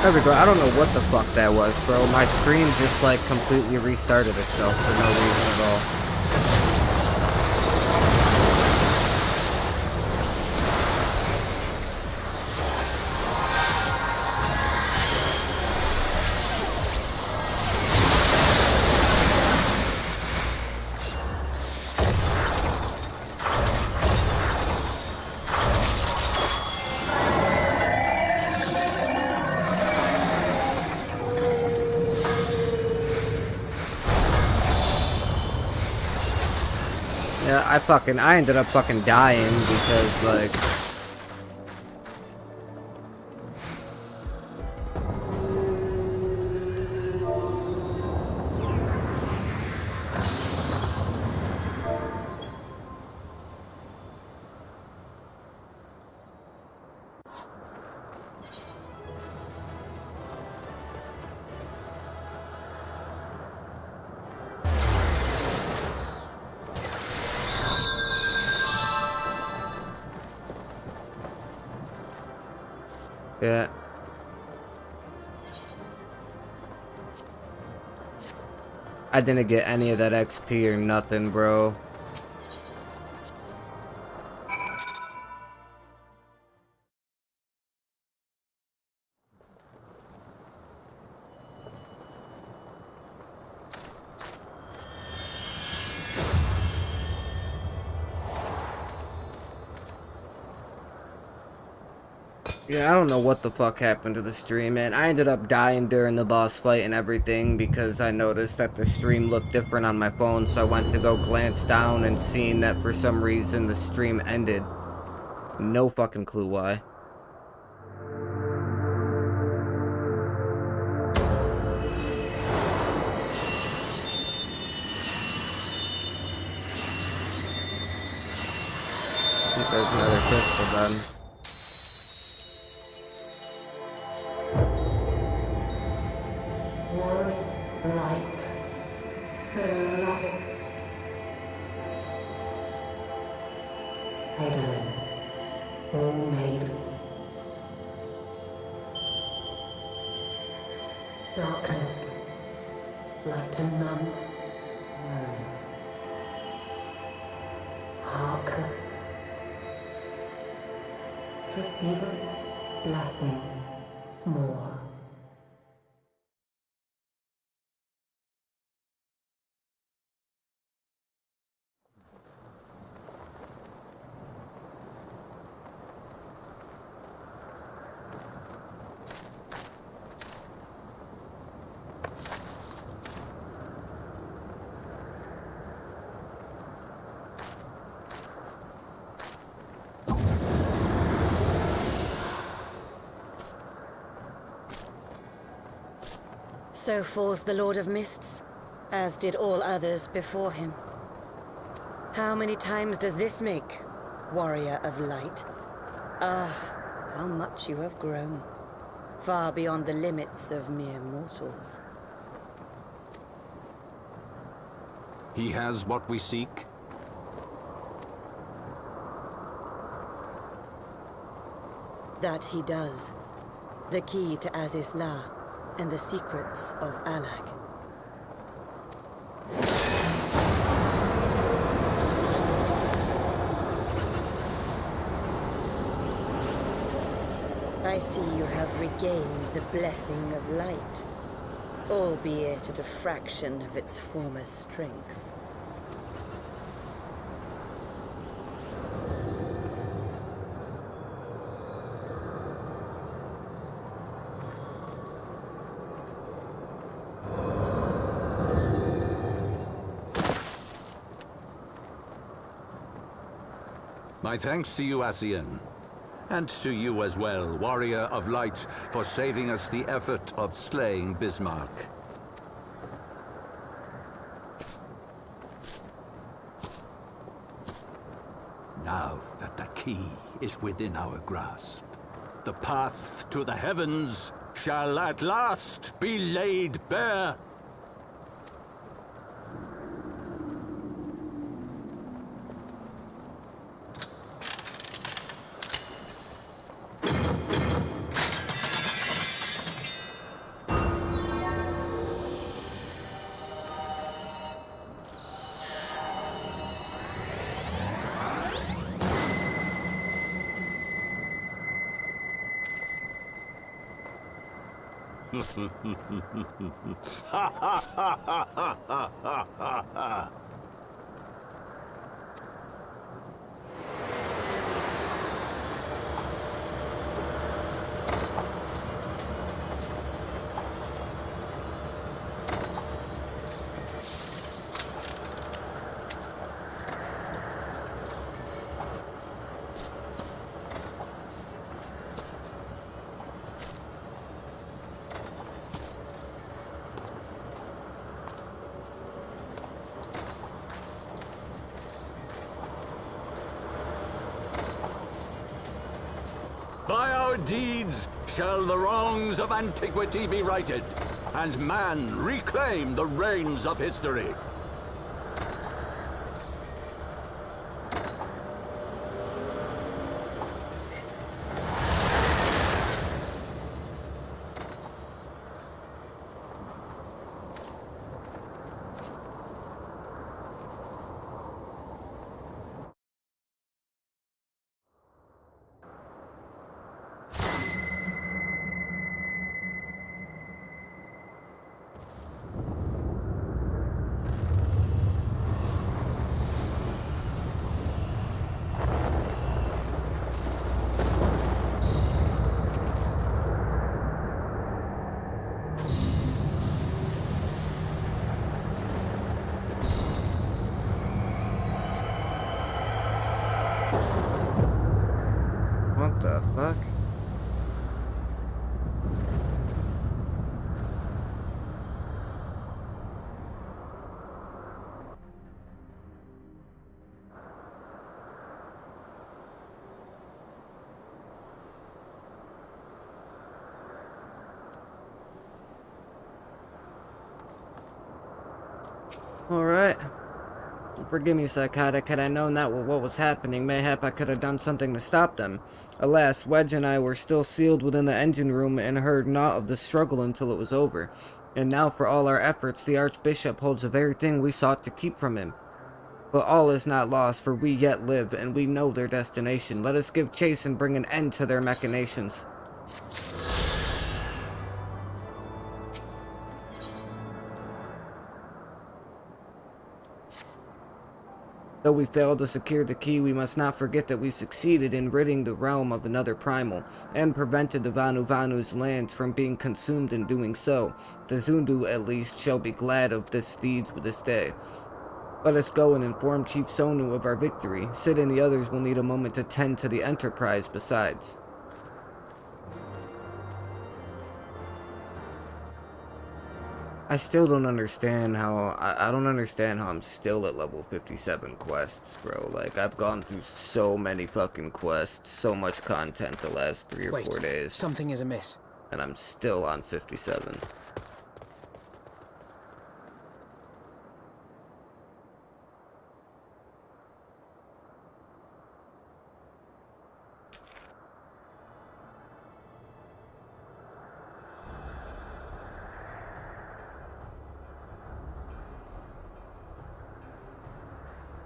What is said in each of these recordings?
There we go. I don't know what the fuck that was, bro. My screen just like completely restarted itself for no reason at all. Yeah, I ended up fucking dying because, like... Yeah. I didn't get any of that XP or nothing, bro. Yeah, I don't know what the fuck happened to the stream, man. I ended up dying during the boss fight and everything because I noticed that the stream looked different on my phone, so I went to go glance down and seen that for some reason the stream ended. No fucking clue why. I think there's another crystal then. Light, beloved, Adolin, all made. Darkness, light to none, known. Hark, receiver, blessing, small. So falls the Lord of Mists, as did all others before him. How many times does this make, Warrior of Light? Ah, how much you have grown, far beyond the limits of mere mortals. He has what we seek? That he does. The key to ISHGARD and the secrets of UL'DAH. I see you have regained the blessing of light, albeit at a fraction of its former strength. My thanks to you, Ascian. And to you as well, Warrior of Light, for saving us the effort of slaying Bismarck. Now that the key is within our grasp, the path to the heavens shall at last be laid bare. By our deeds shall the wrongs of antiquity be righted, and man reclaim the reins of history. What the fuck? Alright. Forgive me, Psychotic. Had I known that what was happening, mayhap I could have done something to stop them. Alas, Wedge and I were still sealed within the engine room and heard naught of the struggle until it was over. And now, for all our efforts, the Archbishop holds the very thing we sought to keep from him. But all is not lost, for we yet live, and we know their destination. Let us give chase and bring an end to their machinations. Though we failed to secure the key, we must not forget that we succeeded in ridding the realm of another primal, and prevented the Vanu's lands from being consumed in doing so. The Zundu, at least, shall be glad of this deeds with this day. Let us go and inform Chief Sonu of our victory. Sid and the others will need a moment to tend to the Enterprise besides. I still don't understand how, I don't understand how I'm still at level 57 quests, bro. Like, I've gone through so many fucking quests, so much content the last 3 or 4 days. Something is amiss. And I'm still on 57.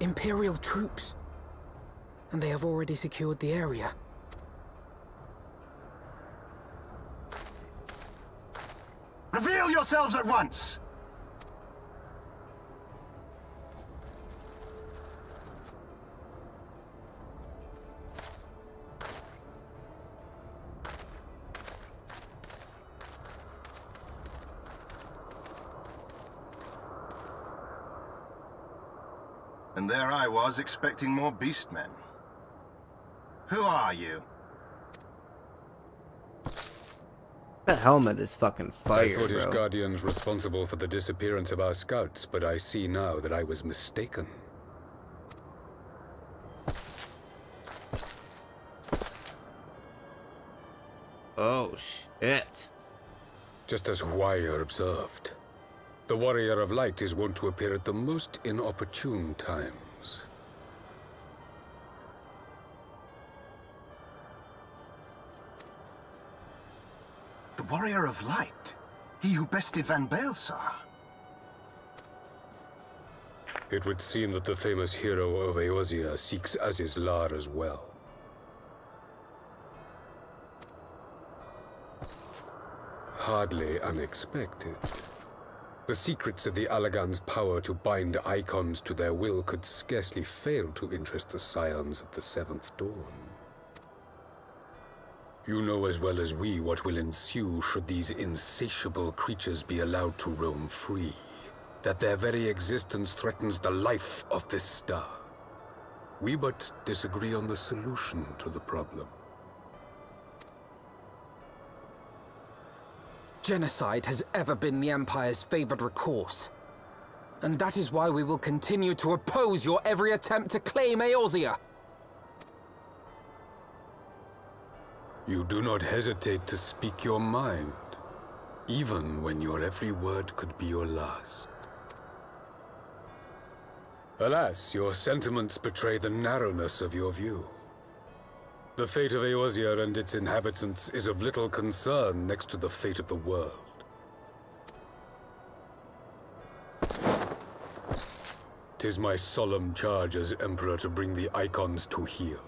Imperial troops. And they have already secured the area. Reveal yourselves at once! And there I was, expecting more beastmen. Who are you? The helmet is fucking fire, I thought bro. ISHGARDians responsible for the disappearance of our scouts, but I see now that I was mistaken. Oh, shit. Just as Wire observed, the Warrior of Light is wont to appear at the most inopportune times. The Warrior of Light? He who bested Van Baelsar? It would seem that the famous hero of Eorzea seeks Azizlar as well. hardly unexpected. The secrets of the Allagan's power to bind icons to their will could scarcely fail to interest the scions of the Seventh Dawn. You know as well as we what will ensue should these insatiable creatures be allowed to roam free. That their very existence threatens the life of this star. We but disagree on the solution to the problem. Genocide has ever been the Empire's favored recourse. And that is why we will continue to oppose your every attempt to claim Eorzea. You do not hesitate to speak your mind, even when your every word could be your last. Alas, your sentiments betray the narrowness of your view. The fate of Eorzea and its inhabitants is of little concern next to the fate of the world. Tis my solemn charge as Emperor to bring the icons to heel.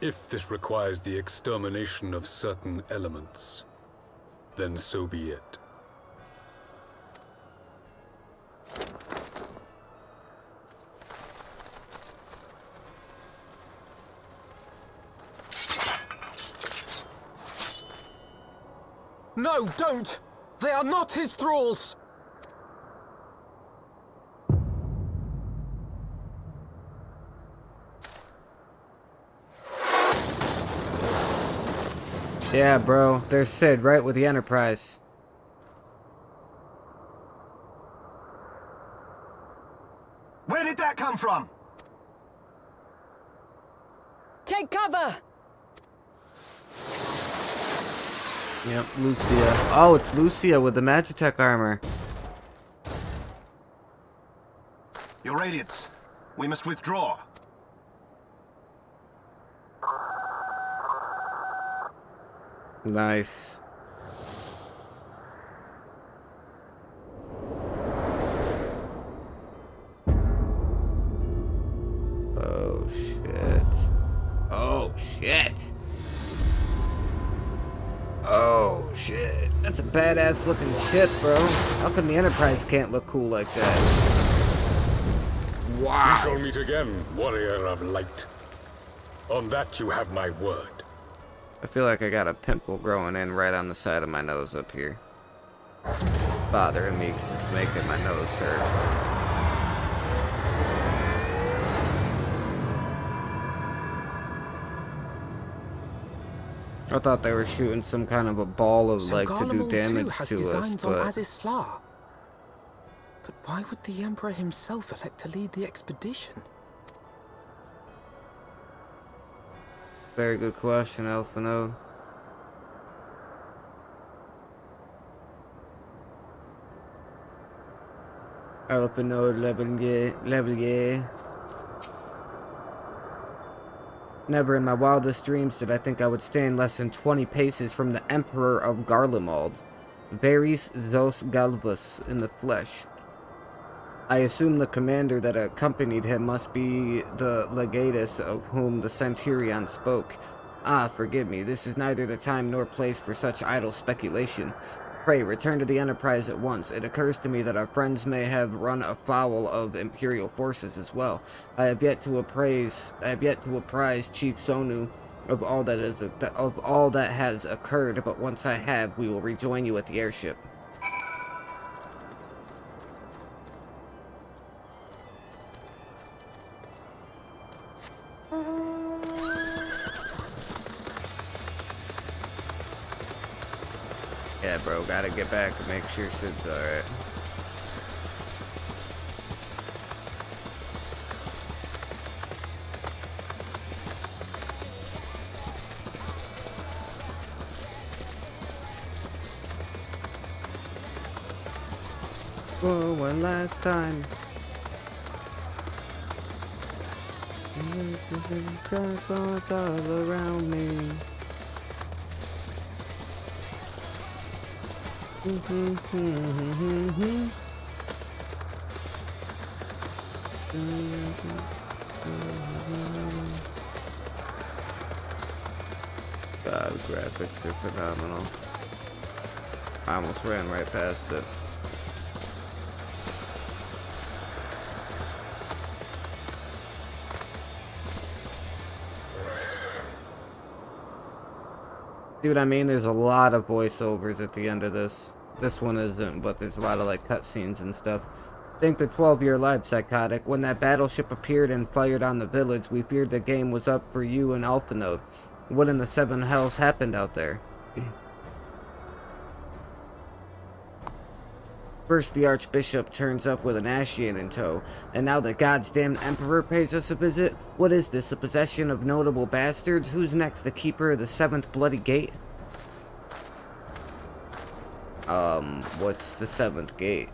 If this requires the extermination of certain elements, then so be it. No, don't! They are not his thralls! Yeah, bro. There's Sid right with the Enterprise. Where did that come from? Take cover! Yep, Lucia. Oh, it's Lucia with the Magitech armor. Your Radiance. We must withdraw. Nice. Oh, shit. Oh, shit. Oh, shit. That's a badass looking ship, bro. How come the Enterprise can't look cool like that? Wow. We shall meet again, warrior of light. On that you have my word. I feel like I got a pimple growing in right on the side of my nose up here. It's bothering me because it's making my nose hurt. I thought they were shooting some kind of a ball of So like to do Garlemald damage too has to us, designs on but ISHGARD. But why would the Emperor himself elect to lead the expedition? very good question, Alpha Node. Alpha Node level yeah. Never in my wildest dreams did I think I would stand less than 20 paces from the Emperor of Garlemald, Varys Zos Galvus in the flesh. I assume the commander that accompanied him must be the legatus of whom the Centurion spoke. Ah, forgive me, this is neither the time nor place for such idle speculation. Pray, return to the Enterprise at once. It occurs to me that our friends may have run afoul of Imperial forces as well. I have yet to apprise Chief Sonu of all that has occurred, but once I have, we will rejoin you at the airship. Yeah, bro, gotta get back and make sure Sid's alright. For one last time. Circles all around me. God, graphics are phenomenal. I almost ran right past it. See what I mean? There's a lot of voiceovers at the end of this. This one isn't, but there's a lot of like cutscenes and stuff. Think the 12-year life, Psychotic. When that battleship appeared and fired on the village, we feared the game was up for you and Alpha Node. What in the seven hells happened out there? First, the Archbishop turns up with an Ashian in tow, and now the goddamn Emperor pays us a visit? What is this, a possession of notable bastards? Who's next, the Keeper of the Seventh Bloody Gate? What's the Seventh Gate?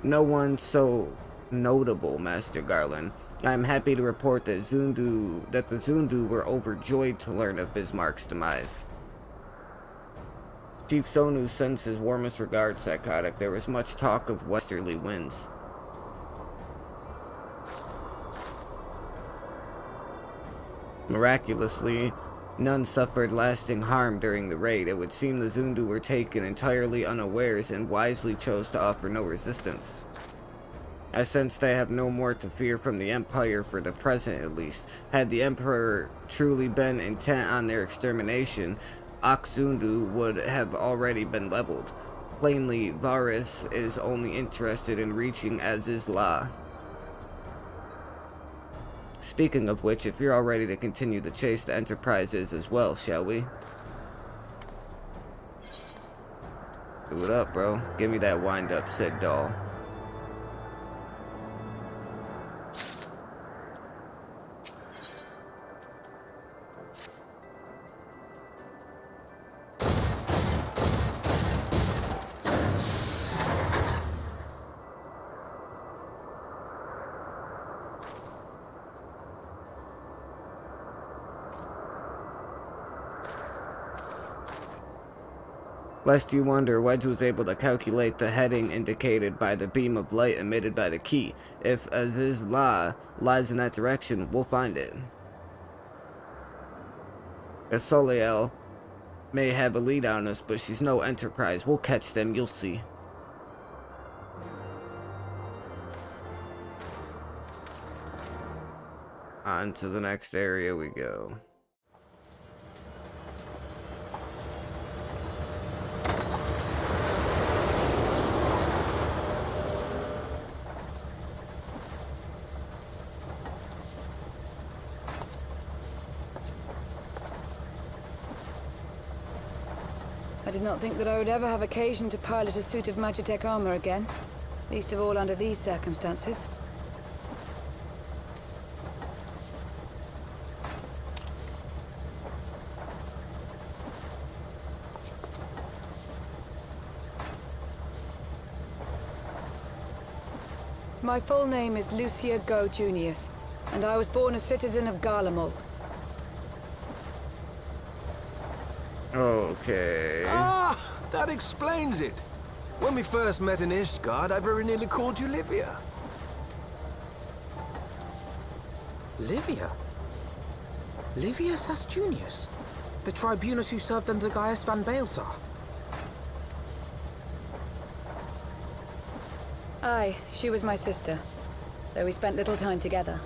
No one so notable, Master Garland. I am happy to report that the Zundu were overjoyed to learn of Bismarck's demise. Chief Sonu sends his warmest regards, Psychotic. There was much talk of westerly winds. Miraculously, none suffered lasting harm during the raid. It would seem the Zundu were taken entirely unawares and wisely chose to offer no resistance. I sense they have no more to fear from the Empire, for the present at least. Had the Emperor truly been intent on their extermination, Akzundu would have already been leveled. Plainly, Varus is only interested in reaching UL'DAH. Speaking of which, if you're all ready to continue the chase, the Enterprise is as well, shall we? Do it up, bro. Give me that wind-up, Sid doll. Lest you wonder, Wedge was able to calculate the heading indicated by the beam of light emitted by the key. If UL'DAH lies in that direction, we'll find it. Soliel may have a lead on us, but she's no Enterprise. We'll catch them, you'll see. On to the next area we go. I did not think that I would ever have occasion to pilot a suit of Magitech armor again, least of all under these circumstances. My full name is Lucia Go Junius, and I was born a citizen of Garlemald. Okay. Ah, that explains it. When we first met in ISHGARD, I very nearly called you Livia. Livia? Livia Sasjunius? The tribunus who served under Gaius van Baelsar? Aye, she was my sister, though we spent little time together.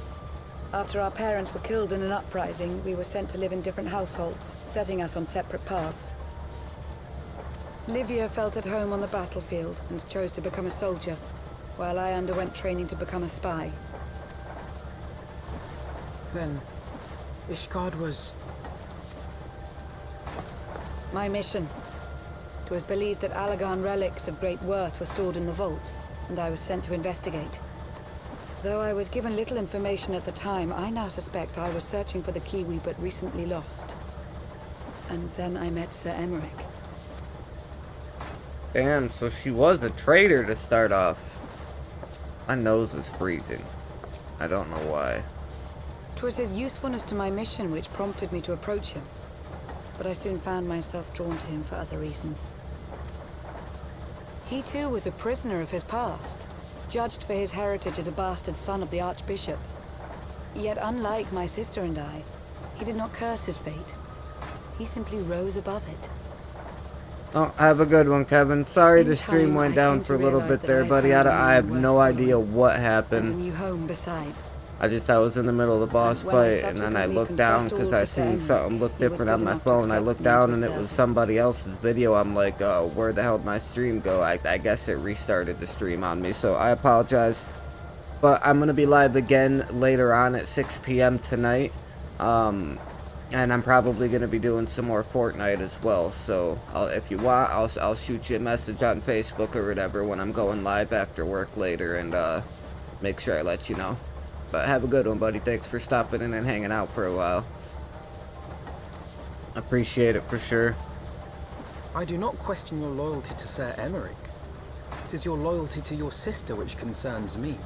After our parents were killed in an uprising, we were sent to live in different households, setting us on separate paths. Livia felt at home on the battlefield and chose to become a soldier, while I underwent training to become a spy. Then, ISHGARD was... My mission. It was believed that Allagan relics of great worth were stored in the vault, and I was sent to investigate. Though I was given little information at the time, I now suspect I was searching for the key we but recently lost. And then I met Sir Emmerich. Damn, so she was a traitor to start off. My nose is freezing. I don't know why. 'Twas his usefulness to my mission which prompted me to approach him, but I soon found myself drawn to him for other reasons. He too was a prisoner of his past, judged for his heritage as a bastard son of the Archbishop. Yet unlike my sister and I, he did not curse his fate. He simply rose above it. Oh, have a good one, Kevin. Sorry In the stream time, went I down came for a to little realize bit that there, I'd buddy. found a I have man no worth idea following. what And a happened. new home besides. I was in the middle of the boss And when I fight, and then I subsequently looked down confessed because all I to Sir seen Emmerich, something look he was different on good my enough to phone. I accept looked me into down his and it was service. somebody else's video. I'm like, where the hell did my stream go? I guess it restarted the stream on me, so I apologize. But I'm going to be live again later on at 6 p.m. tonight. And I'm probably going to be doing some more Fortnite as well. So if you want, I'll shoot you a message on Facebook or whatever when I'm going live after work later, and make sure I let you know. But have a good one, buddy. Thanks for stopping in and hanging out for a while. Appreciate it for sure. I do not question your loyalty to Sir Emmerich. It is your loyalty to your sister which concerns me.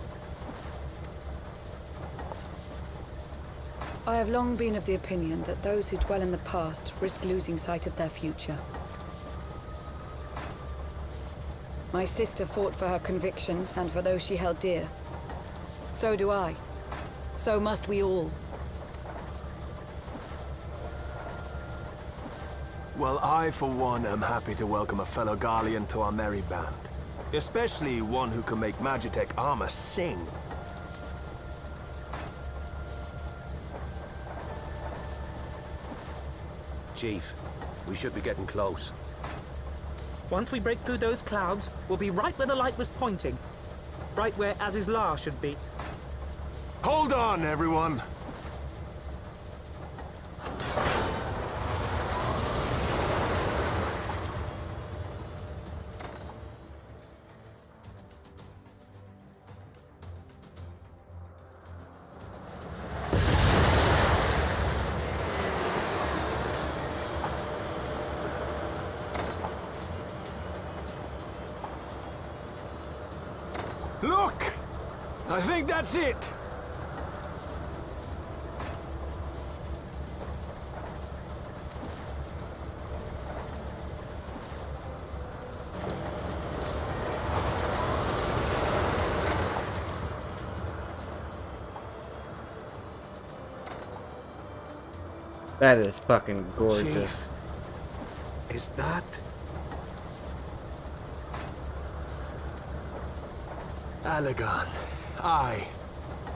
I have long been of the opinion that those who dwell in the past risk losing sight of their future. My sister fought for her convictions and for those she held dear. So do I. So must we all. Well, I, for one, am happy to welcome a fellow Garlean to our merry band. Especially one who can make Magitech armor sing. Chief, we should be getting close. Once we break through those clouds, we'll be right where the light was pointing. Right where ISHGARD should be. Hold on, everyone! Look! I think that's it! That is fucking gorgeous. Chief, is that... Allagan. Aye.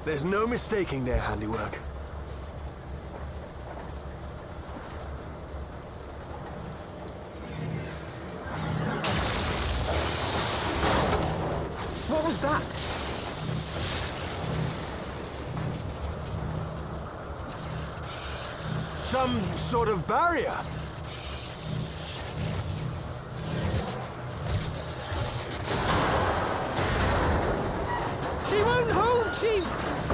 There's no mistaking their handiwork. What was that? Some sort of barrier. She won't hold, Chief!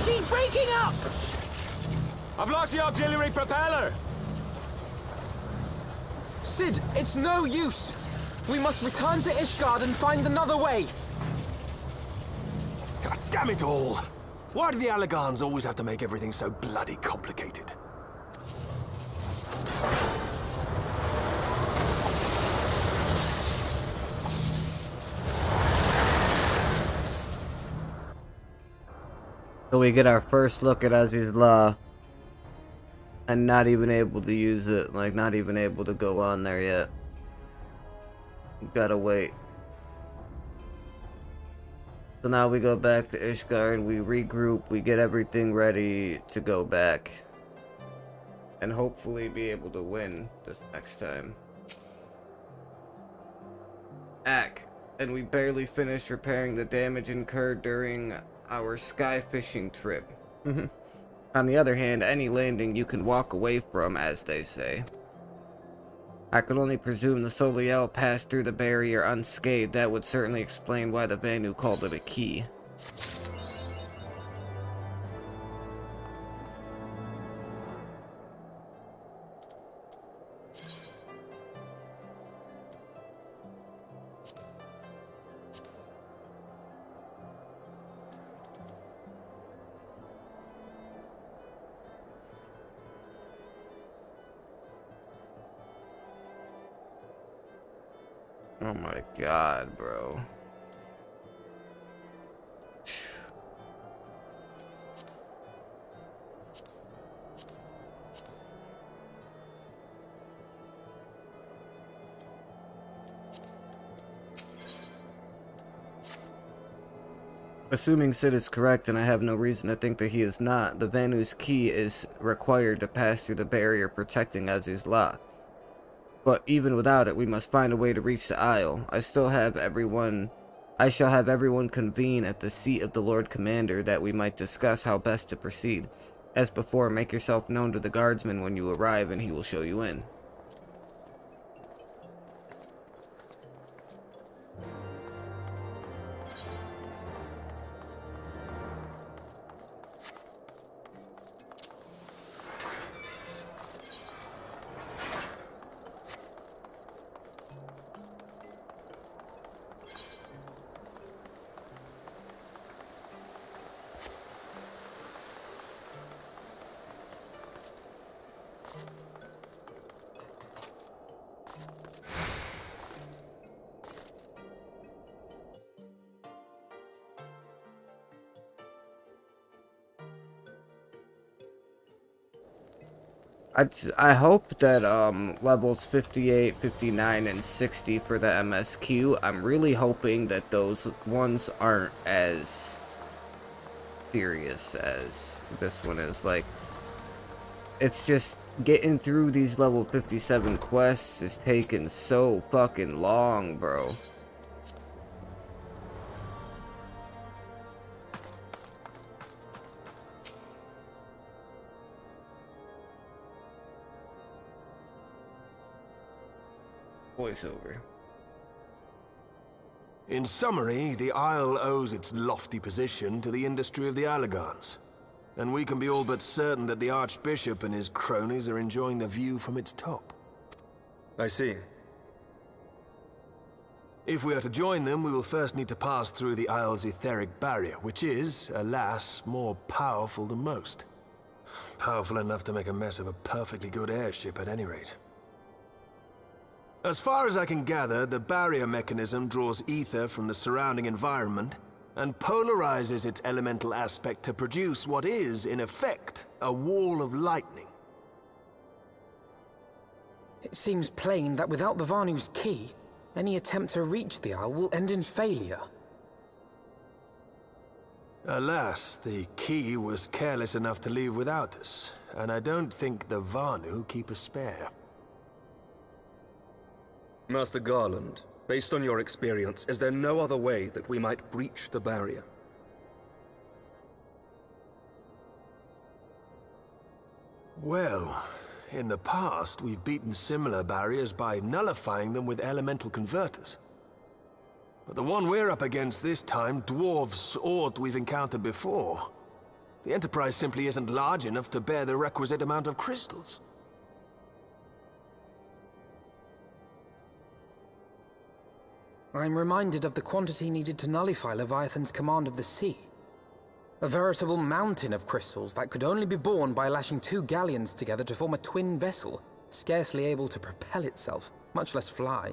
She's breaking up! I've lost the auxiliary propeller! Sid, it's no use! We must return to ISHGARD and find another way! God damn it all! Why do the Allagans always have to make everything so bloody complicated? So we get our first look at ISHGARD and not even able to use it, like not even able to go on there yet. Gotta wait. So now we go back to ISHGARD, we regroup, we get everything ready to go back. And hopefully be able to win this next time. And we barely finished repairing the damage incurred during our sky fishing trip. On the other hand, any landing you can walk away from, as they say. I could only presume the Soliel passed through the barrier unscathed. That would certainly explain why the Vanu called it a key. Oh my god, bro. Assuming Sid is correct, and I have no reason to think that he is not, the Vanu's key is required to pass through the barrier protecting ISHGARD. But even without it, we must find a way to reach the Isle. I shall have everyone convene at the seat of the Lord Commander, that we might discuss how best to proceed. As before, make yourself known to the guardsman when you arrive, and he will show you in. I hope that levels 58, 59, and 60 for the MSQ, I'm really hoping that those ones aren't as serious as this one is. Like, it's just getting through these level 57 quests is taking so fucking long, bro. Voiceover. In summary, the Isle owes its lofty position to the industry of the Allagans, and we can be all but certain that the Archbishop and his cronies are enjoying the view from its top. I see. If we are to join them, we will first need to pass through the Isle's etheric barrier, which is, alas, more powerful than most. Powerful enough to make a mess of a perfectly good airship at any rate. As far as I can gather, the barrier mechanism draws ether from the surrounding environment and polarizes its elemental aspect to produce what is, in effect, a wall of lightning. It seems plain that without the Vanu's key, any attempt to reach the Isle will end in failure. Alas, the key was careless enough to leave without us, and I don't think the Vanu keep a spare. Master Garland, based on your experience, is there no other way that we might breach the barrier? Well, in the past, we've beaten similar barriers by nullifying them with elemental converters. But the one we're up against this time dwarfs aught we've encountered before. The Enterprise simply isn't large enough to bear the requisite amount of crystals. I'm reminded of the quantity needed to nullify Leviathan's command of the sea. A veritable mountain of crystals that could only be borne by lashing two galleons together to form a twin vessel, scarcely able to propel itself, much less fly.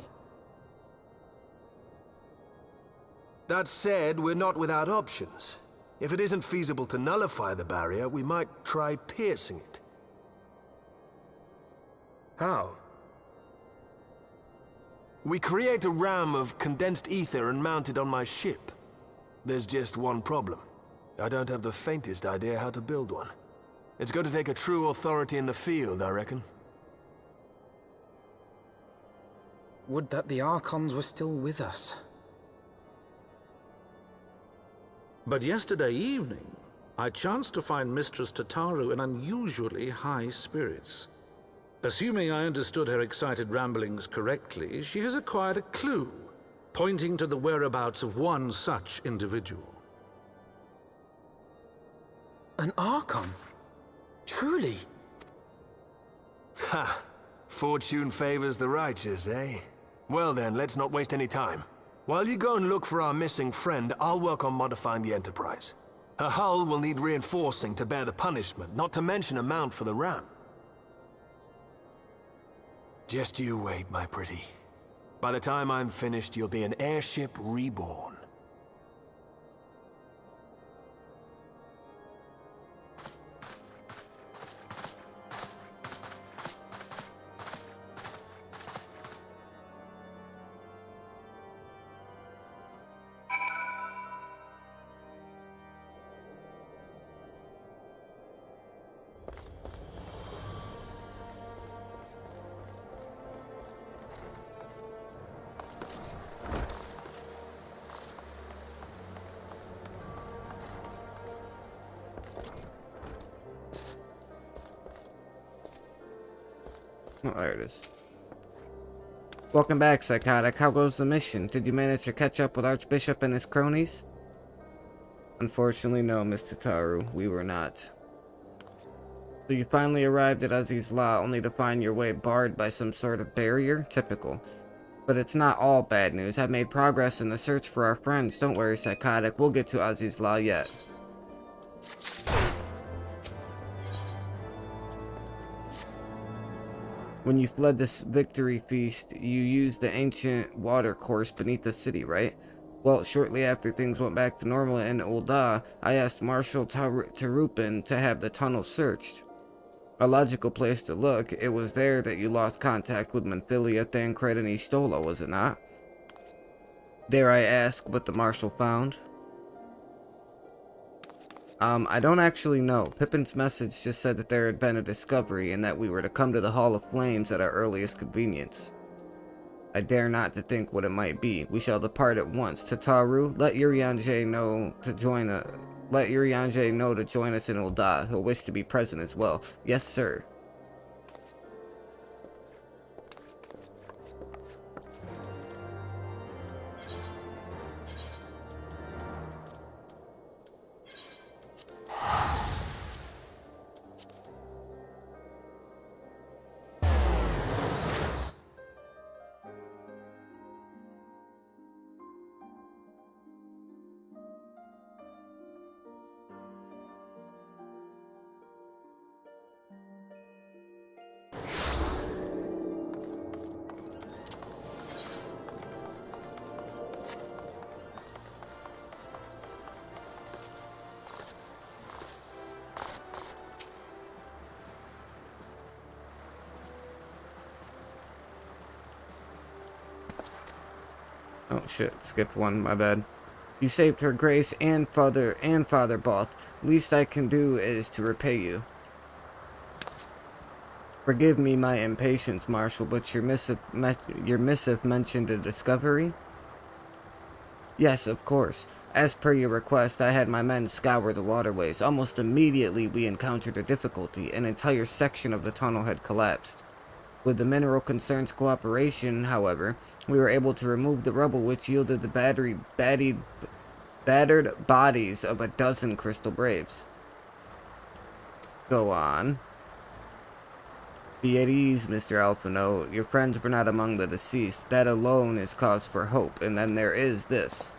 That said, we're not without options. If it isn't feasible to nullify the barrier, we might try piercing it. How? We create a ram of condensed ether and mount it on my ship. There's just one problem. I don't have the faintest idea how to build one. It's going to take a true authority in the field, I reckon. Would that the Archons were still with us. But yesterday evening, I chanced to find Mistress Tataru in unusually high spirits. Assuming I understood her excited ramblings correctly, she has acquired a clue, pointing to the whereabouts of one such individual. An Archon? Truly? Ha! Fortune favors the righteous, eh? Well then, let's not waste any time. While you go and look for our missing friend, I'll work on modifying the Enterprise. Her hull will need reinforcing to bear the punishment, not to mention a mount for the ram. Just you wait, my pretty. By the time I'm finished, you'll be an airship reborn. Oh, there it is. Welcome back, Psychotic. How goes the mission? Did you manage to catch up with Archbishop and his cronies? Unfortunately, no, Miss Tataru. We were not. So you finally arrived at ISHGARD only to find your way barred by some sort of barrier? Typical. But it's not all bad news. I've made progress in the search for our friends. Don't worry, Psychotic. We'll get to ISHGARD yet. When you fled this victory feast, you used the ancient water course beneath the city, right? Well, shortly after things went back to normal in UL'DAH, I asked Marshal Tarupin to have the tunnel searched. A logical place to look. It was there that you lost contact with Manfilia, Thancred, and ISHGARD, was it not? Dare I ask what the Marshal found? I don't actually know. Pippin's message just said that there had been a discovery and that we were to come to the Hall of Flames at our earliest convenience. I dare not to think what it might be. We shall depart at once. Tataru, let Urianger know to join us. Let Urianger know to join us in UL'DAH. He'll wish to be present as well. Yes, sir. Oh shit, skipped one, my bad. You saved her grace and Father both. Least I can do is to repay you. Forgive me my impatience, Marshal, but your missive mentioned a discovery? Yes, of course. As per your request, I had my men scour the waterways. Almost immediately we encountered a difficulty. An entire section of the tunnel had collapsed. With the Mineral Concern's cooperation, however, we were able to remove the rubble, which yielded the battered bodies of a dozen Crystal Braves. Go on. Be at ease, Mr. Alphino. Your friends were not among the deceased. That alone is cause for hope. And then there is this.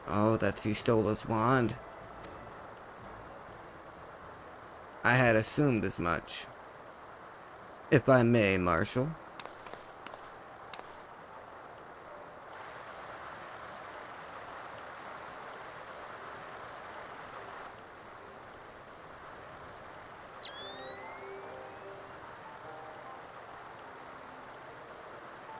Oh, that's ISHGARD's wand. I had assumed as much. If I may, Marshal.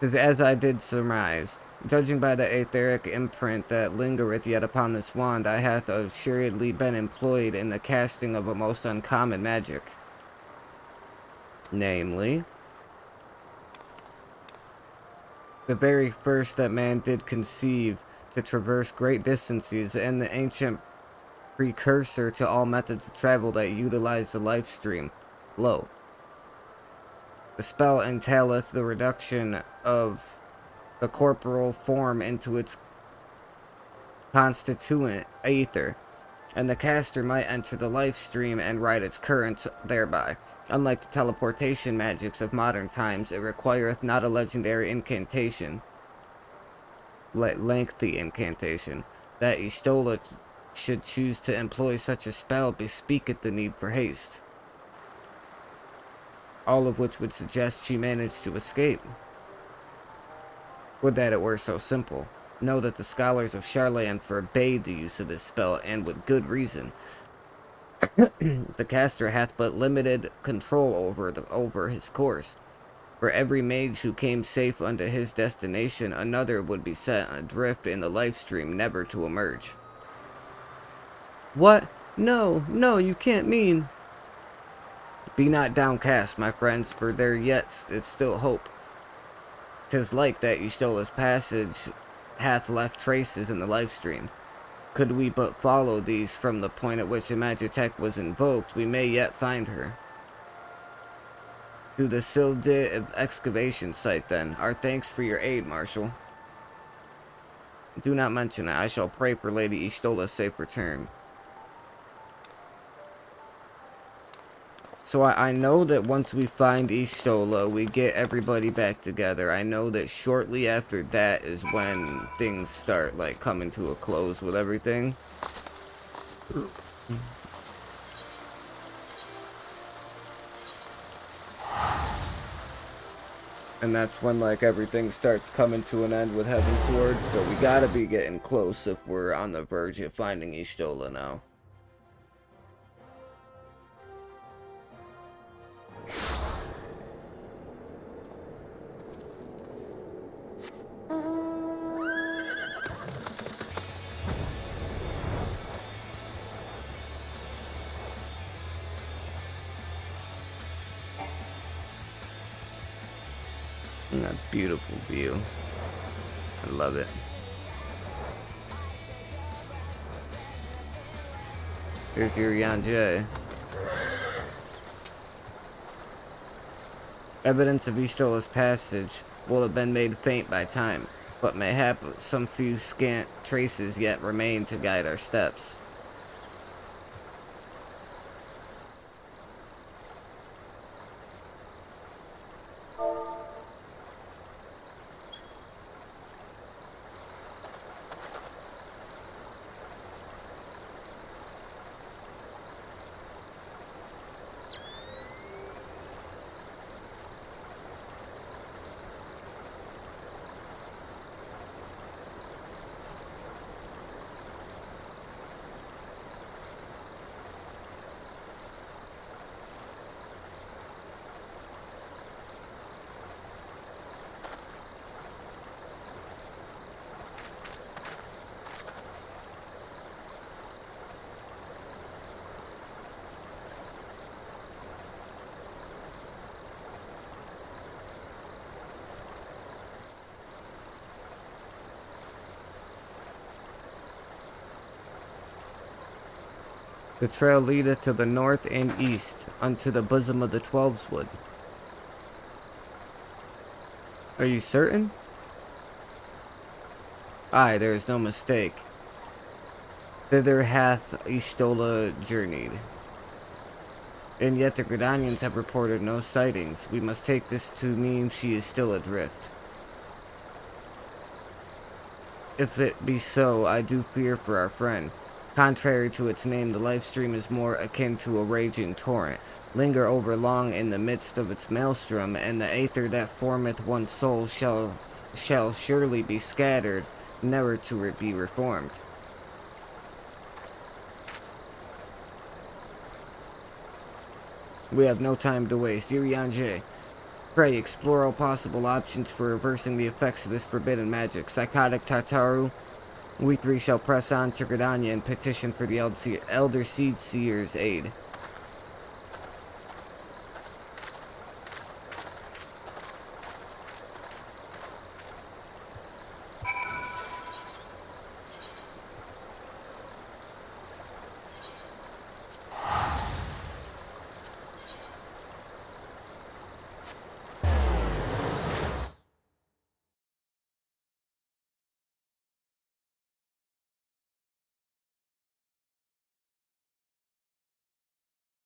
As I did surmise, judging by the aetheric imprint that lingereth yet upon this wand, I hath assuredly been employed in the casting of a most uncommon magic. Namely, the very first that man did conceive to traverse great distances, and the ancient precursor to all methods of travel that utilize the life stream. Lo. The spell entaileth the reduction of the corporal form into its constituent aether, and the caster might enter the life stream and ride its currents thereby. Unlike the teleportation magics of modern times, it requireth not a legendary incantation, lengthy incantation. That ISHGARD should choose to employ such a spell bespeaketh the need for haste. All of which would suggest she managed to escape. Would that it were so simple. Know that the scholars of Sharlayan forbade the use of this spell, and with good reason. The caster hath but limited control over his course. For every mage who came safe unto his destination, another would be set adrift in the life stream, never to emerge. What? No, you can't mean. Be not downcast, my friends, for there yet is still hope. 'Tis like that ISHGARD's passage hath left traces in the life stream. Could we but follow these from the point at which Imagitech was invoked, we may yet find her. To the UL'DAH excavation site, then. Our thanks for your aid, Marshal. Do not mention it. I shall pray for Lady ISHGARD's safe return. So I know that once we find ISHGARD, we get everybody back together. I know that shortly after that is when things start, like, coming to a close with everything. And that's when, like, everything starts coming to an end with Heavensward. So we gotta be getting close if we're on the verge of finding ISHGARD now. A beautiful view. I love it. Here's your UL'DAH. Evidence of ISHGARD's passage will have been made faint by time, but mayhap some few scant traces yet remain to guide our steps. The trail leadeth to the north and east, unto the bosom of the Twelveswood. Are you certain? Aye, there is no mistake. Thither hath ISHGARD journeyed. And yet the Gridanians have reported no sightings. We must take this to mean she is still adrift. If it be so, I do fear for our friend. Contrary to its name, the life stream is more akin to a raging torrent. Linger over long in the midst of its maelstrom, and the aether that formeth one's soul shall surely be scattered, never to be reformed. We have no time to waste. UL'DAH, pray explore all possible options for reversing the effects of this forbidden magic. Psychotic Tataru, we three shall press on to GRIDANIA and petition for the Elder Seed Seer's aid.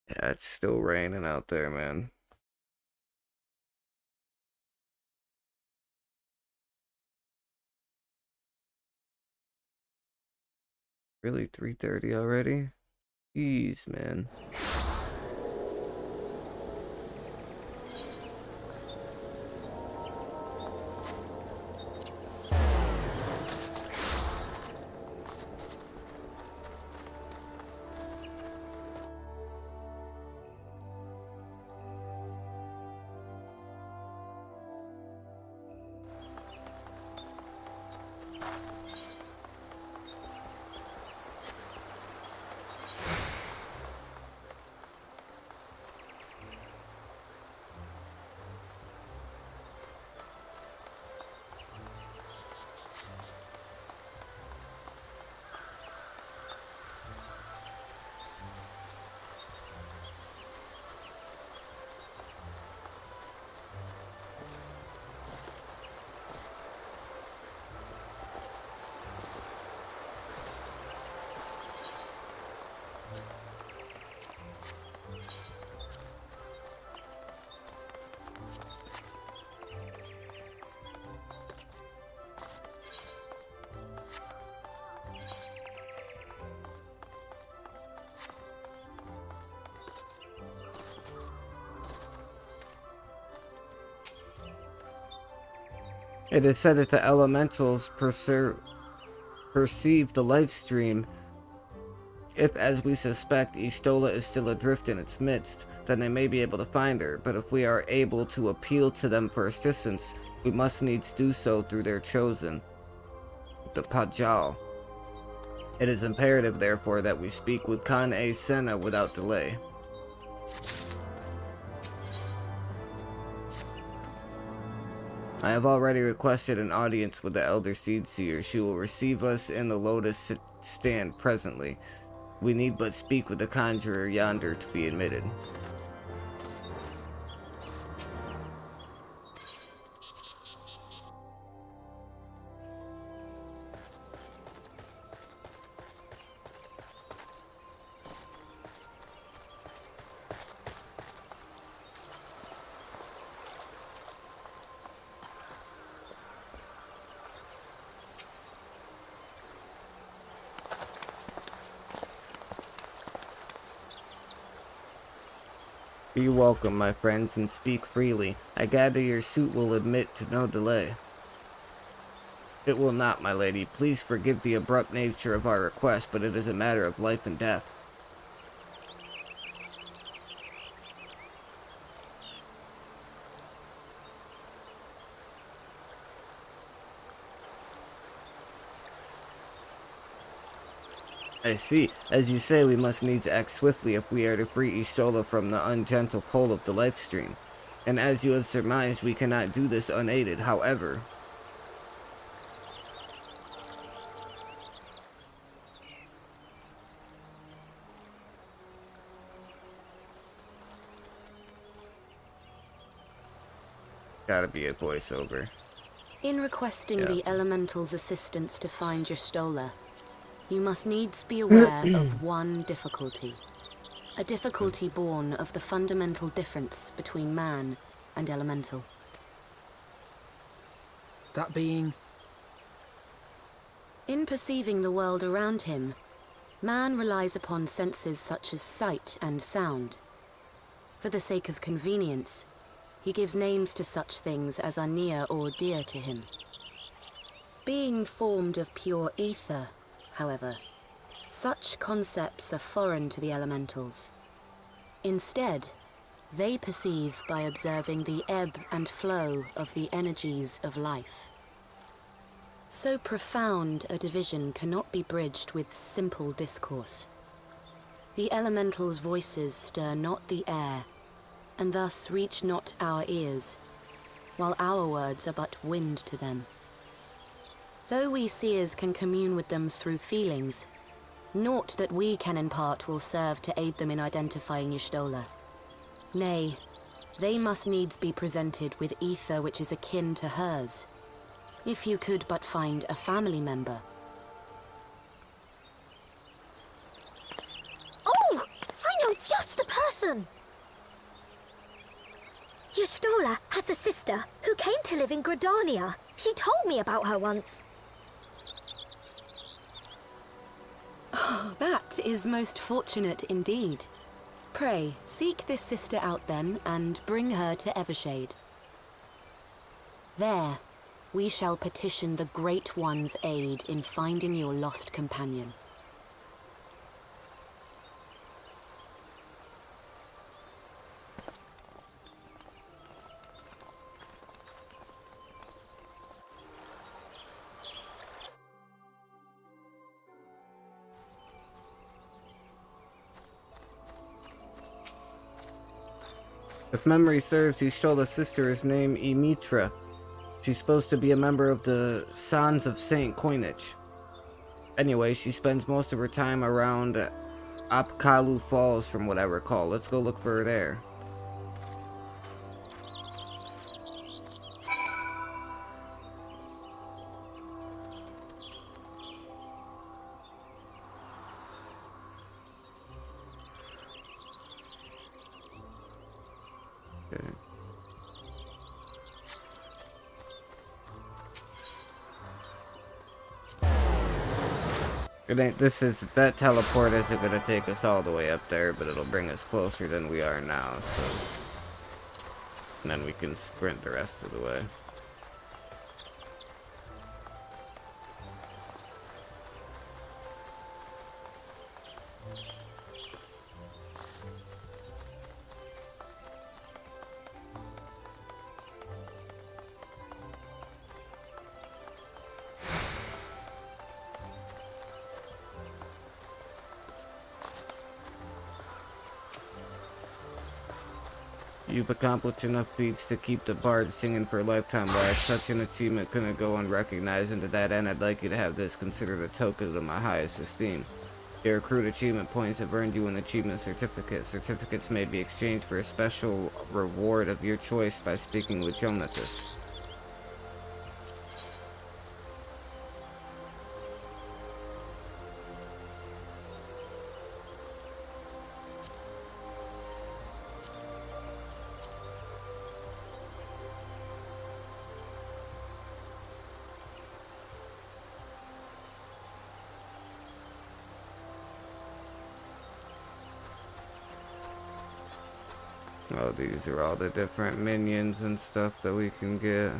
Yeah, it's still raining out there, man. Really, 3:30 already? Jeez, man. It is said that the elementals perceive the life stream. If, as we suspect, ISHGARD is still adrift in its midst, then they may be able to find her, but if we are able to appeal to them for assistance, we must needs do so through their chosen, the Pajal. It is imperative, therefore, that we speak with Khan A. Senna without delay. I have already requested an audience with the Elder Seedseer. She will receive us in the Lotus stand presently. We need but speak with the conjurer yonder to be admitted. Be welcome, my friends, and speak freely. I gather your suit will admit to no delay. It will not, my lady. Please forgive the abrupt nature of our request, but it is a matter of life and death. I see. As you say, we must needs act swiftly if we are to free ISHGARD from the ungentle pull of the life stream. And as you have surmised, we cannot do this unaided, however. Gotta be a voiceover. In requesting the Elemental's assistance to find ISHGARD, you must needs be aware of one difficulty. A difficulty born of the fundamental difference between man and elemental. That being? In perceiving the world around him, man relies upon senses such as sight and sound. For the sake of convenience, he gives names to such things as are near or dear to him. Being formed of pure ether, however, such concepts are foreign to the elementals. Instead, they perceive by observing the ebb and flow of the energies of life. So profound a division cannot be bridged with simple discourse. The elementals' voices stir not the air, and thus reach not our ears, while our words are but wind to them. Though we seers can commune with them through feelings, naught that we can impart will serve to aid them in identifying ISHGARD. Nay, they must needs be presented with ether which is akin to hers, if you could but find a family member. Oh! I know just the person! ISHGARD has a sister who came to live in GRIDANIA. She told me about her once. Oh, that is most fortunate indeed. Pray, seek this sister out then, and bring her to Evershade. There, we shall petition the Great One's aid in finding your lost companion. If memory serves, ISHGARD's sister is named Imitra. She's supposed to be a member of the Sons of Saint Coinage. Anyway, she spends most of her time around Apkalu Falls from what I recall. Let's go look for her there. It ain't, that teleport isn't gonna take us all the way up there, but it'll bring us closer than we are now, so. And then we can sprint the rest of the way. You've accomplished enough feats to keep the bard singing for a lifetime, life. Such an achievement couldn't go unrecognized, and to that end, I'd like you to have this considered a token of my highest esteem. Your accrued achievement points have earned you an achievement certificate. Certificates may be exchanged for a special reward of your choice by speaking with Jonathas. Oh, these are all the different minions and stuff that we can get.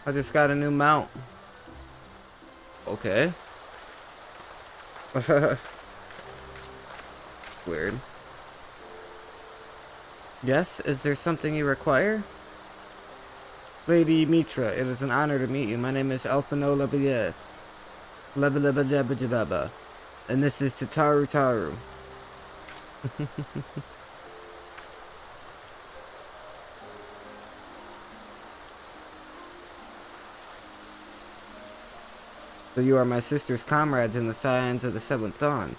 I just got a new mount. Okay. Weird. Yes, is there something you require? Lady Mitra, it is an honor to meet you. My name is Alphino Labier. And this is Tataru Taru. So you are my sister's comrades in the Scions of the Seventh Dawn.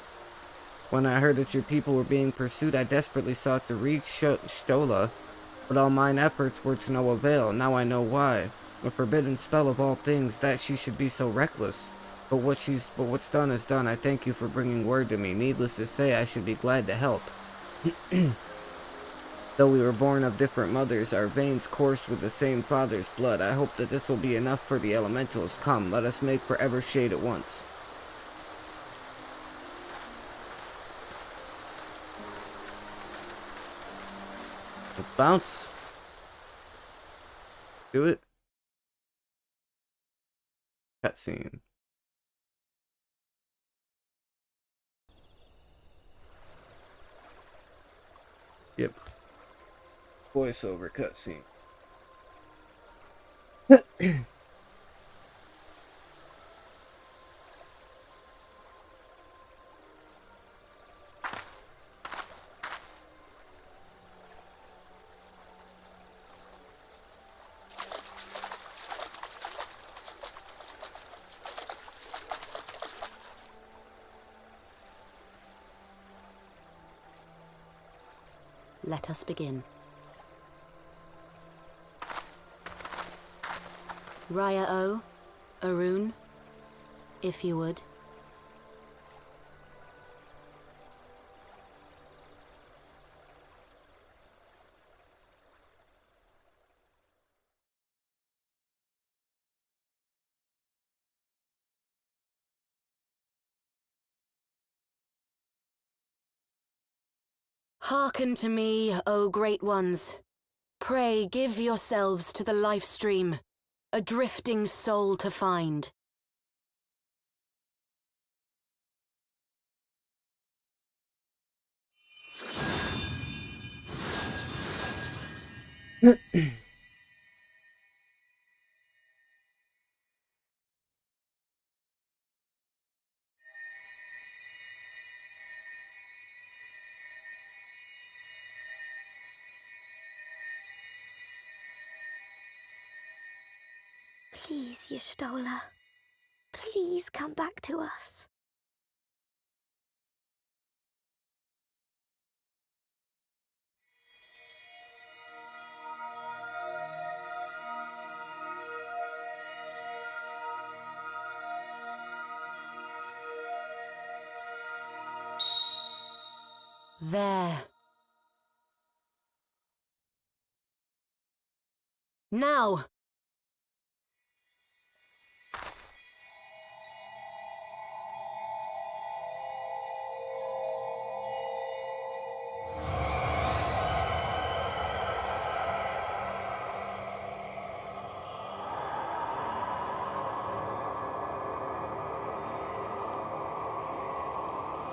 When I heard that your people were being pursued, I desperately sought to reach Stola, but all mine efforts were to no avail. Now I know why. A forbidden spell of all things, that she should be so reckless. But what's done is done. I thank you for bringing word to me. Needless to say, I should be glad to help. Though we were born of different mothers, our veins course with the same father's blood. I hope that this will be enough for the elementals. Come, let us make for Evershade at once. Let's bounce. Do it. Cutscene. Yep. Voiceover cutscene. Let us begin. Raya O, Arun, if you would. Hearken to me, O great ones. Pray give yourselves to the life stream, a drifting soul to find. Please, UL'DAH. Please come back to us. There. Now!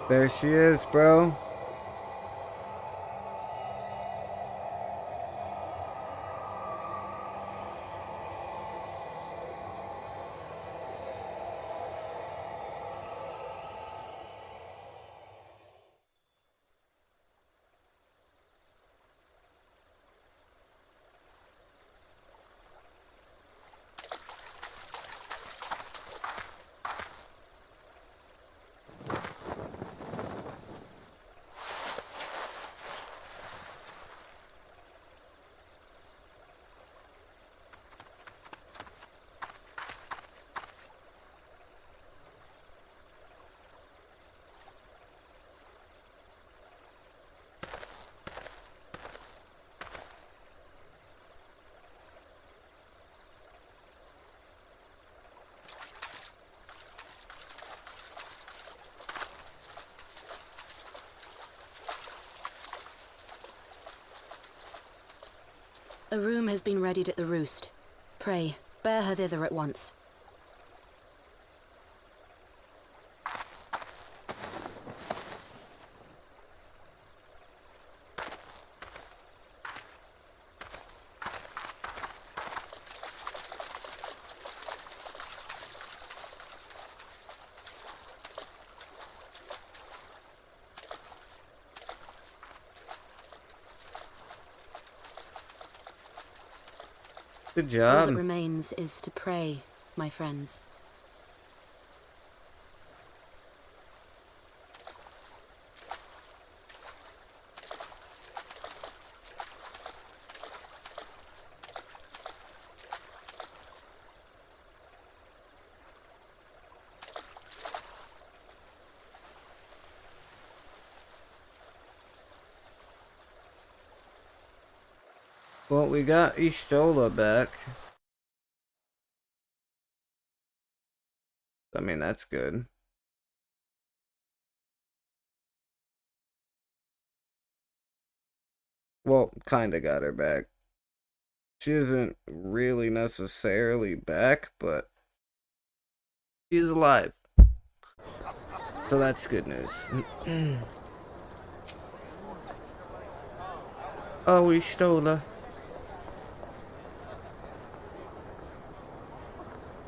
There she is, bro. A room has been readied at the roost. Pray, bear her thither at once. Good All job. that remains is to pray, my friends. Well, we got ISHGARD back. I mean, that's good. Well, kinda got her back. She isn't really necessarily back, but she's alive. So that's good news. Oh, ISHGARD.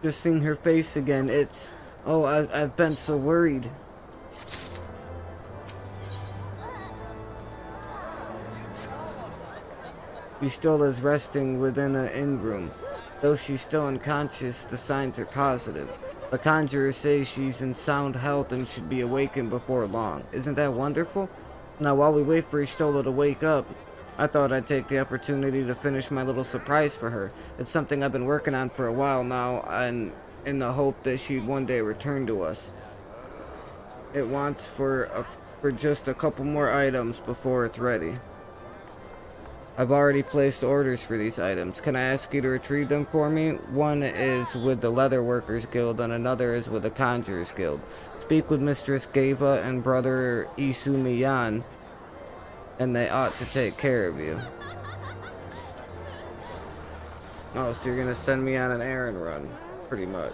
Just seeing her face again, it's... Oh, I've been so worried. ISHGARD is resting within an inn room. Though she's still unconscious, the signs are positive. The conjurers say she's in sound health and should be awakened before long. Isn't that wonderful? Now, while we wait for ISHGARD to wake up, I thought I'd take the opportunity to finish my little surprise for her. It's something I've been working on for a while now, and in the hope that she'd one day return to us. It wants for just a couple more items before it's ready. I've already placed orders for these items. Can I ask you to retrieve them for me? One is with the Leatherworkers Guild and another is with the Conjurers Guild. Speak with Mistress Geva and Brother Isumiyan, and they ought to take care of you. Oh, so you're gonna send me on an errand run, pretty much.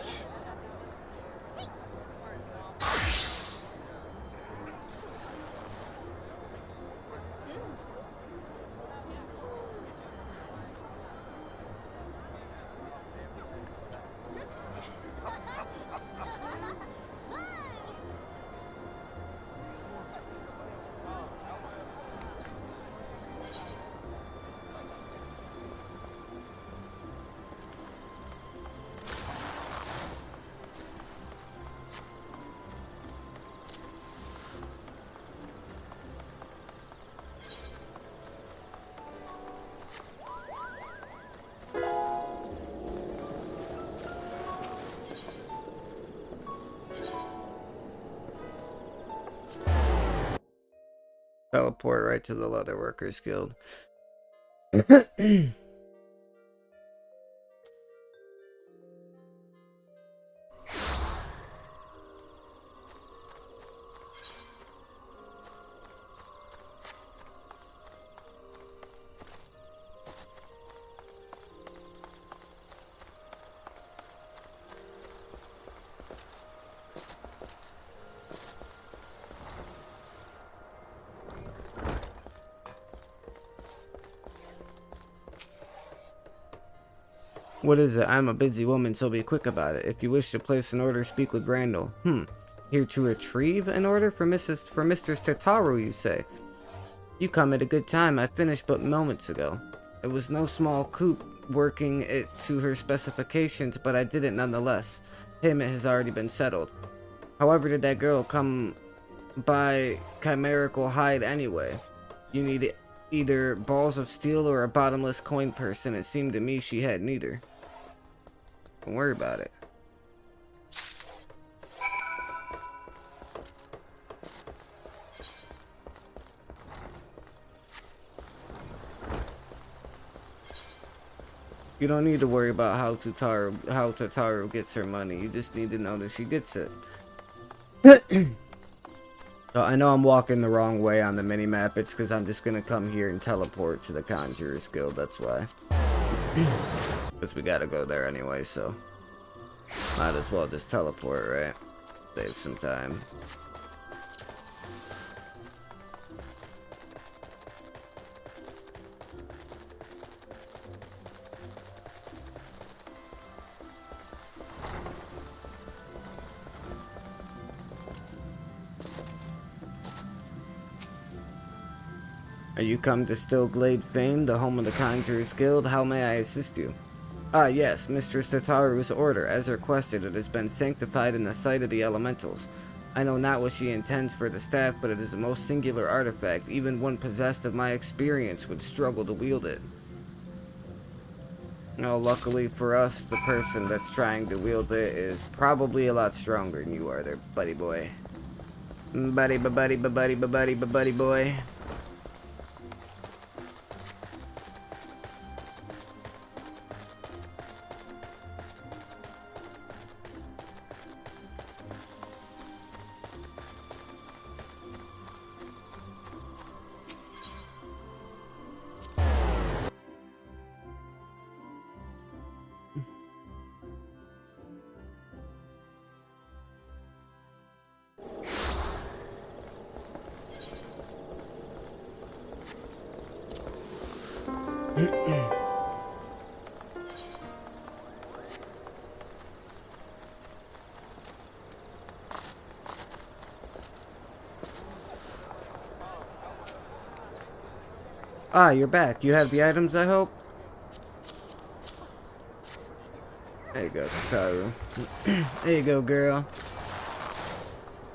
Teleport right to the Leatherworkers Guild. What is it? I'm a busy woman, so be quick about it. If you wish to place an order, speak with Randall. Here to retrieve an order for Mistress Tataru, you say? You come at a good time. I finished but moments ago. It was no small coup working it to her specifications, but I did it nonetheless. Payment has already been settled. However, did that girl come by chimerical hide anyway? You need either balls of steel or a bottomless coin purse, and it seemed to me she had neither. Don't worry about it. You don't need to worry about how Tataru gets her money. You just need to know that she gets it. So I know I'm walking the wrong way on the minimap. It's because I'm just going to come here and teleport to the Conjurer's Guild. That's why. Because we got to go there anyway, so might as well just teleport, right? Save some time. Are you come to Stillglade Fane, the home of the Conjurer's Guild? How may I assist you? Ah, yes, Mistress Tataru's order. As requested, it has been sanctified in the sight of the elementals. I know not what she intends for the staff, but it is a most singular artifact. Even one possessed of my experience would struggle to wield it. Now, luckily for us, the person that's trying to wield it is probably a lot stronger than you are there, buddy boy. Buddy boy. Ah, you're back. You have the items, I hope? There you go, Tataru. There you go, girl.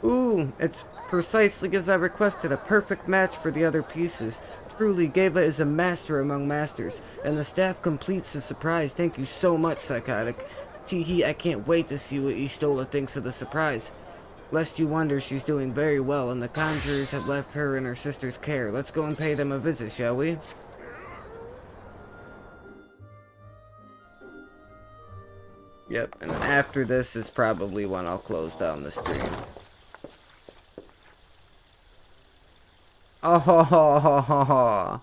Ooh, it's precisely as I requested. A perfect match for the other pieces. Truly, Geva is a master among masters, and the staff completes the surprise. Thank you so much, Psychotic. Teehee, I can't wait to see what ISHGARD thinks of the surprise. Lest you wonder, she's doing very well, and the conjurers have left her in her sister's care. Let's go and pay them a visit, shall we? Yep, and then after this is probably when I'll close down the stream. Oh, ho, ho, ho, ho,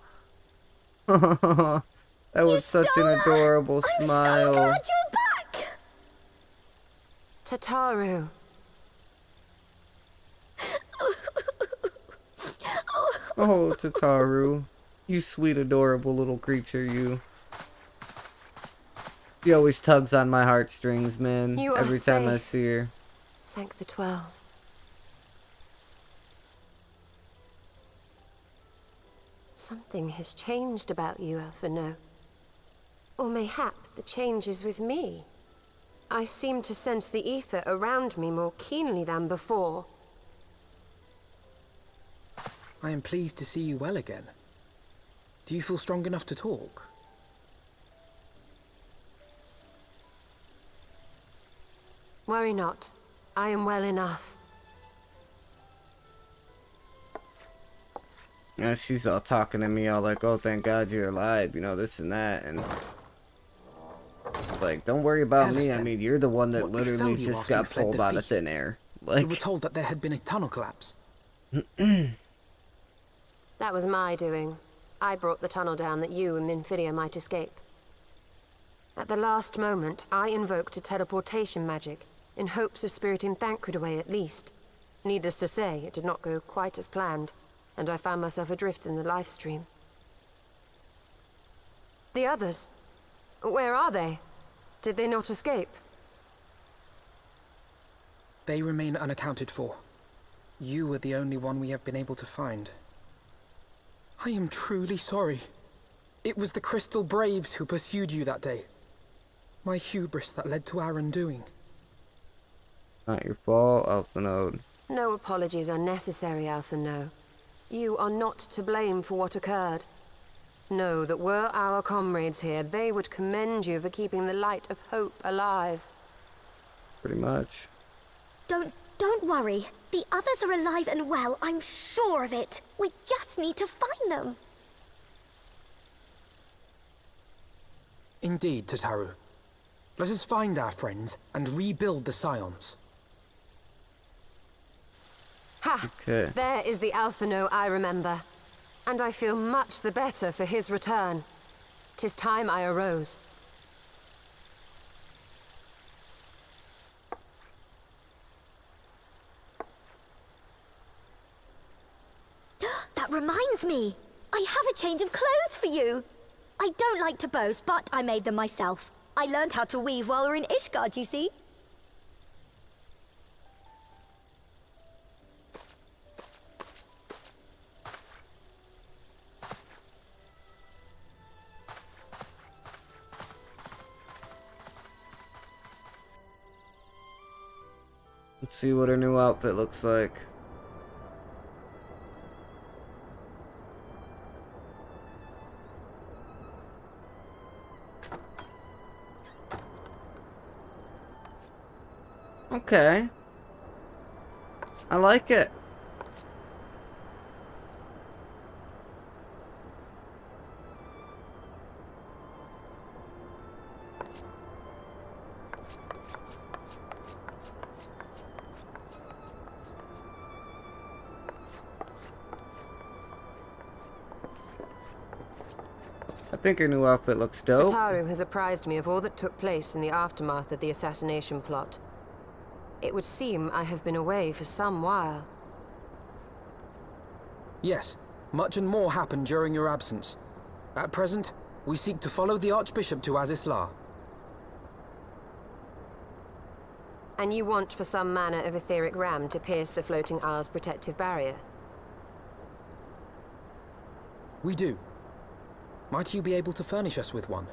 ho. That was such an adorable smile. I'm so glad you're back! Tataru. Oh, Tataru. You sweet, adorable little creature, you. She always tugs on my heartstrings, man. You are every time I safe. see her. Thank the 12. Something has changed about you, Alphino. Or mayhap the change is with me. I seem to sense the ether around me more keenly than before. I am pleased to see you well again. Do you feel strong enough to talk? Worry not. I am well enough. Yeah, she's all talking to me, all like, "Oh, thank God you're alive," you know, this and that, and like, don't worry about Tell me. us I then, mean, you're the one that what literally befell you just after you got fled pulled the out of feast? thin air. We were Like, told that there had been a tunnel collapse. That was my doing. I brought the tunnel down that you and Minfidia might escape. At the last moment, I invoked a teleportation magic, in hopes of spiriting Thancred away at least. Needless to say, it did not go quite as planned, and I found myself adrift in the life stream. The others? Where are they? Did they not escape? They remain unaccounted for. You are the only one we have been able to find. I am truly sorry. It was the Crystal Braves who pursued you that day. My hubris that led to our undoing. not your fault, Alpha Node. No apologies are necessary, Alpha No. You are not to blame for what occurred. Know that were our comrades here, they would commend you for keeping the light of hope alive. Pretty much. Don't worry. The others are alive and well, I'm sure of it. We just need to find them. Indeed, Tataru. Let us find our friends and rebuild the Scions. Ha! Okay. There is the Alpha No I remember. And I feel much the better for his return. 'Tis time I arose. That reminds me. I have a change of clothes for you. I don't like to boast, but I made them myself. I learned how to weave while we were in ISHGARD, you see. Let's see what her new outfit looks like. Okay. I like it. I think her new outfit looks dope. Tataru has apprised me of all that took place in the aftermath of the assassination plot. It would seem I have been away for some while. Yes, much and more happened during your absence. At present, we seek to follow the Archbishop to ISHGARD. And you want for some manner of etheric ram to pierce the floating isle's protective barrier? We do. Might you be able to furnish us with one?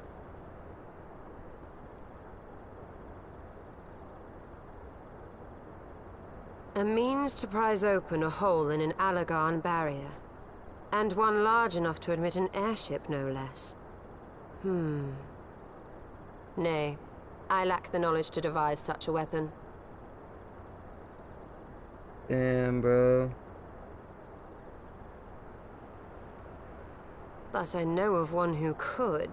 A means to prise open a hole in an Alagarn barrier. And one large enough to admit an airship, no less. Nay, I lack the knowledge to devise such a weapon. Damn, bro. But I know of one who could.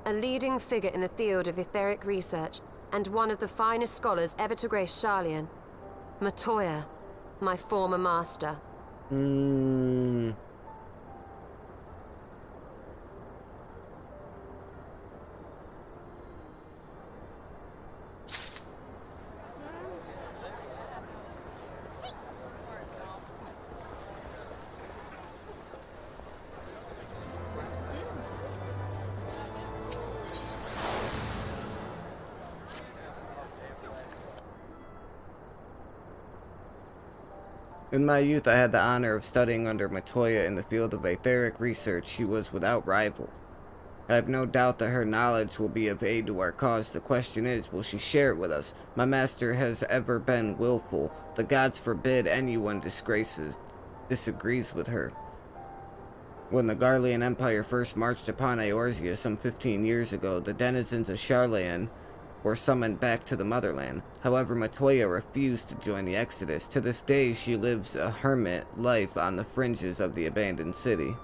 A leading figure in the field of etheric research, and one of the finest scholars ever to grace Sharlayan. Matoya, my former master. In my youth, I had the honor of studying under Matoya in the field of etheric research. She was without rival. I have no doubt that her knowledge will be of aid to our cause. The question is, will she share it with us? My master has ever been willful. The gods forbid anyone disagrees with her. When the Garlean Empire first marched upon Eorzea some 15 years ago, the denizens of Sharlayan or summoned back to the motherland. However, Matoya refused to join the Exodus. To this day, she lives a hermit life on the fringes of the abandoned city.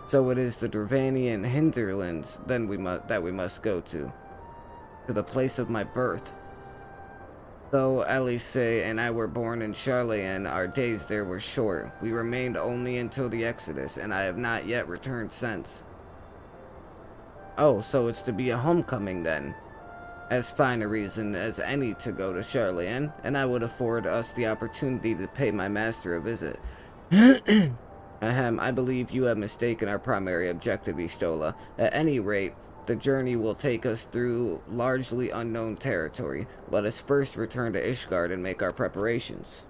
So it is the Dravanian hinterlands then that we must go to the place of my birth. Though Alice and I were born in Charlayan, our days there were short. We remained only until the Exodus, and I have not yet returned since. Oh, so it's to be a homecoming then. As fine a reason as any to go to Charlayan, and I would afford us the opportunity to pay my master a visit. Ahem, I believe you have mistaken our primary objective, Y'shtola. At any rate, the journey will take us through largely unknown territory. Let us first return to ISHGARD and make our preparations.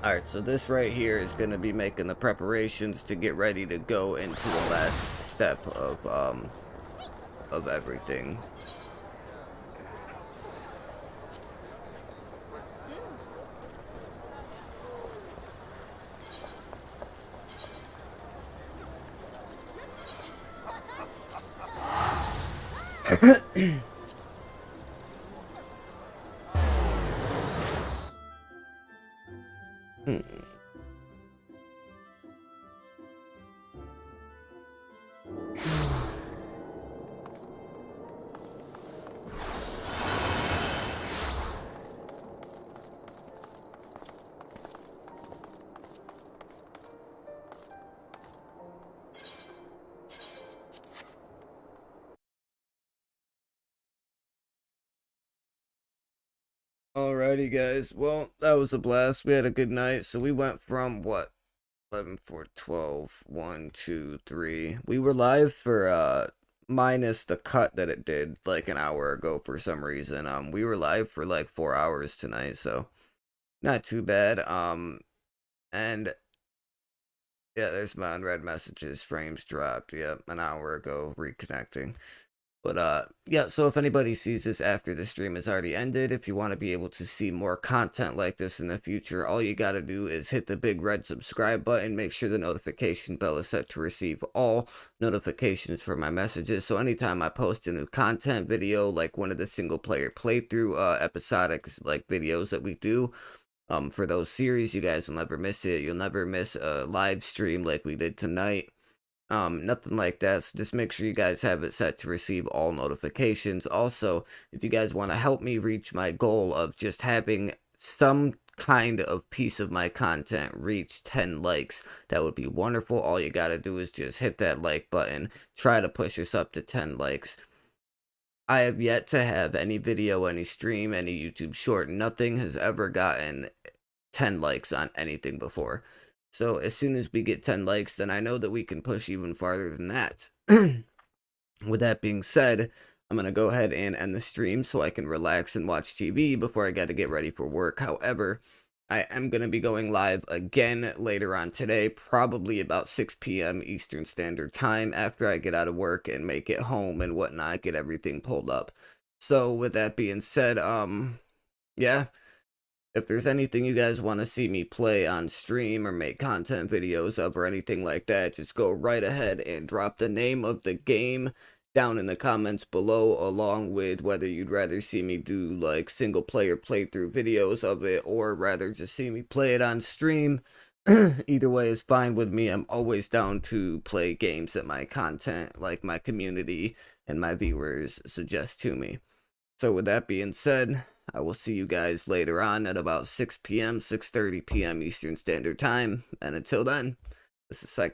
Alright, so this right here is going to be making the preparations to get ready to go into the last step of everything. Alrighty guys, well, that was a blast. We had a good night. So we went from, what, 11, 4, 12, 1, 2, 3. We were live for, minus the cut that it did, like, an hour ago for some reason. We were live for, like, 4 hours tonight, so not too bad. And, yeah, there's my unread messages. Frames dropped, yep, an hour ago, reconnecting. But, yeah, so if anybody sees this after the stream has already ended, if you want to be able to see more content like this in the future, all you gotta do is hit the big red subscribe button, make sure the notification bell is set to receive all notifications for my messages, so anytime I post a new content video, like one of the single-player playthrough, episodic, like, videos that we do, for those series, you guys will never miss it. You'll never miss a live stream like we did tonight. Nothing like that, so just make sure you guys have it set to receive all notifications. Also, if you guys want to help me reach my goal of just having some kind of piece of my content reach 10 likes, that would be wonderful. All you gotta do is just hit that like button, try to push us up to 10 likes. I have yet to have any video, any stream, any YouTube short, nothing has ever gotten 10 likes on anything before. So as soon as we get 10 likes, then I know that we can push even farther than that. With that being said, I'm going to go ahead and end the stream so I can relax and watch TV before I got to get ready for work. However, I am going to be going live again later on today, probably about 6 p.m. Eastern Standard Time after I get out of work and make it home and whatnot, get everything pulled up. So with that being said, yeah. If there's anything you guys want to see me play on stream or make content videos of or anything like that, just go right ahead and drop the name of the game down in the comments below, along with whether you'd rather see me do like single player playthrough videos of it or rather just see me play it on stream. Either way is fine with me. I'm always down to play games that my content, like my community and my viewers, suggest to me. So with that being said, I will see you guys later on at about 6 p.m., 6:30 p.m. Eastern Standard Time. And until then, this is Psych.